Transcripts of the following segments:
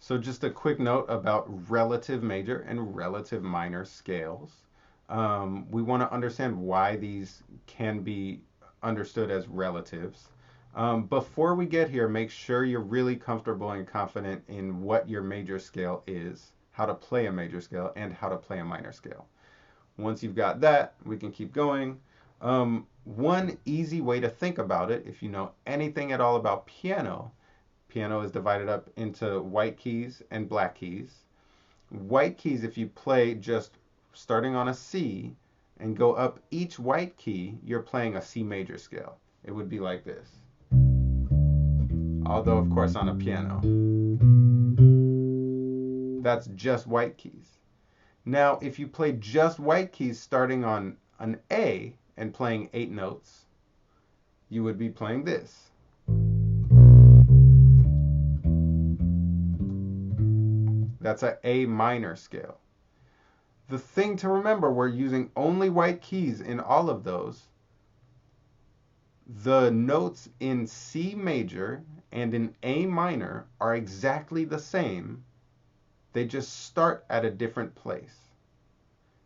So just a quick note about relative major and relative minor scales. We want to understand why these can be understood as relatives. Before we get here, make sure you're really comfortable and confident in what your major scale is, how to play a major scale, and how to play a minor scale. Once you've got that, we can keep going. One easy way to think about it, if you know anything at all about piano, piano is divided up into white keys and black keys. White keys, if you play just starting on a C and go up each white key, you're playing a C major scale. It would be like this. Although, of course, on a piano. That's just white keys. Now, if you play just white keys starting on an A and playing 8 notes, you would be playing this. That's an A minor scale. The thing to remember, we're using only white keys in all of those. The notes in C major and in A minor are exactly the same. They just start at a different place.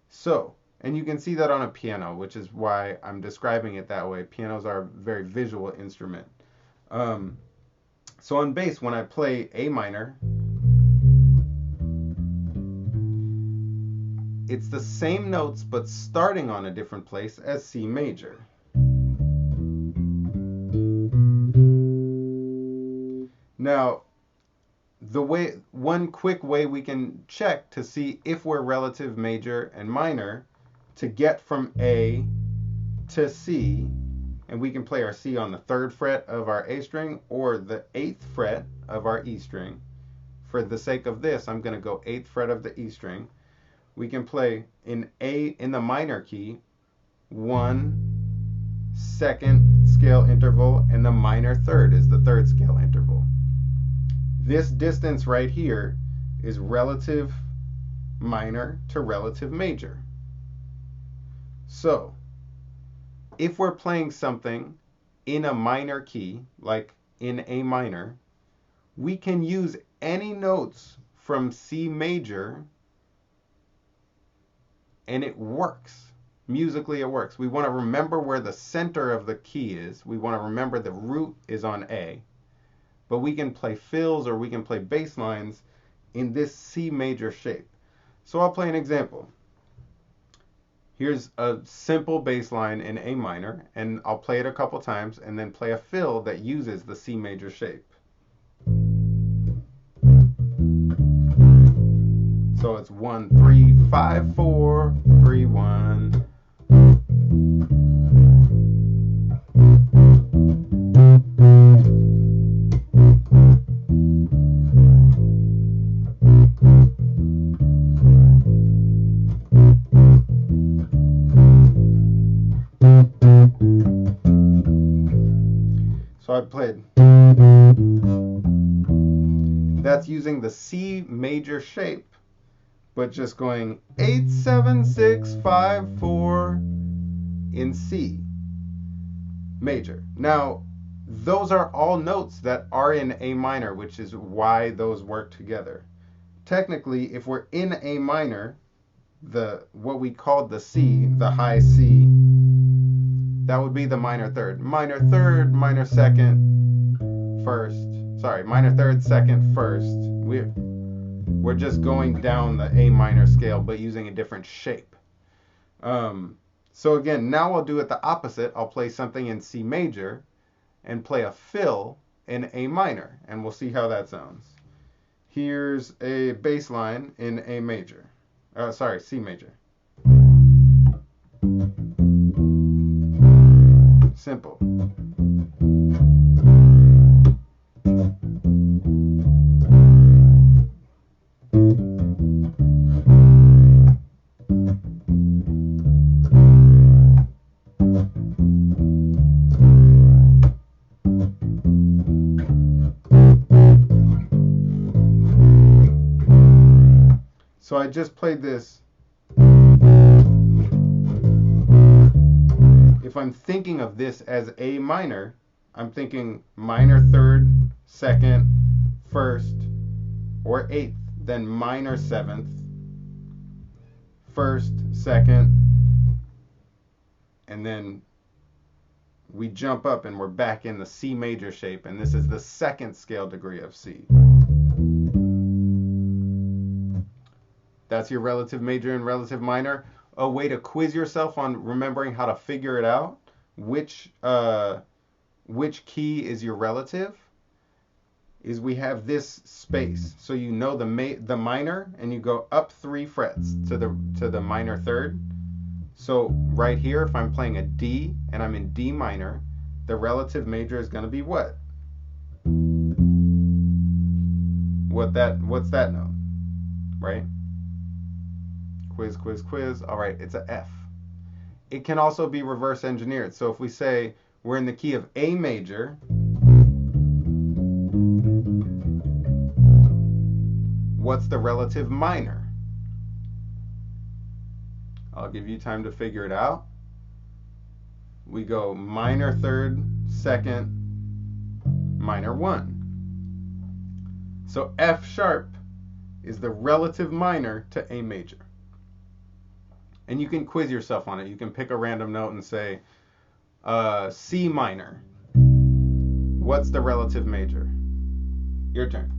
So, and you can see that on a piano, which is why I'm describing it that way. Pianos are a very visual instrument. So on bass, when I play A minor, it's the same notes but starting on a different place as C major. Now, one quick way we can check to see if we're relative major and minor to get from A to C, and we can play our C on the 3rd fret of our A string or the 8th fret of our E string. For the sake of this, I'm going to go 8th fret of the E string. We can play in the minor key, 1 2nd scale interval, and the minor 3rd is the 3rd scale interval. This distance right here is relative minor to relative major. So, if we're playing something in a minor key, like in A minor, we can use any notes from C major and it works. Musically, it works. We want to remember where the center of the key is. We want to remember the root is on A. But we can play fills or we can play bass lines in this C major shape. So I'll play an example. Here's a simple bass line in A minor, and I'll play it a couple times and then play a fill that uses the C major shape. So it's 1 3 5 4 3 1. So I played. That's using the C major shape, but just going 8 7 6 5 4 in C major. Now, those are all notes that are in A minor, which is why those work together. Technically, if we're in A minor, what we called the C, the high C, that would be the minor 3rd. Minor 3rd, minor 2nd, 1st. Sorry, minor 3rd, 2nd, 1st. We're just going down the A minor scale, but using a different shape. So again, now I'll do it the opposite. I'll play something in C major and play a fill in A minor, and we'll see how that sounds. Here's a bass line in A major. C major. Simple. So I just played this. If I'm thinking of this as A minor, I'm thinking minor 3rd, 2nd, 1st, or 8th, then minor 7th, 1st, 2nd, and then we jump up and we're back in the C major shape, and this is the 2nd scale degree of C. That's your relative major and relative minor. A way to quiz yourself on remembering how to figure it out, which key is your relative, is we have this space. So you know the minor, and you go up 3 frets to the minor 3rd. So right here, if I'm playing a D and I'm in D minor, the relative major is going to be what? What's that note? Right? Quiz, quiz, quiz. All right, it's a F. It can also be reverse engineered. So if we say we're in the key of A major, what's the relative minor? I'll give you time to figure it out. We go minor 3rd, 2nd, minor 1. So F sharp is the relative minor to A major. And you can quiz yourself on it. You can pick a random note and say, C minor. What's the relative major? Your turn.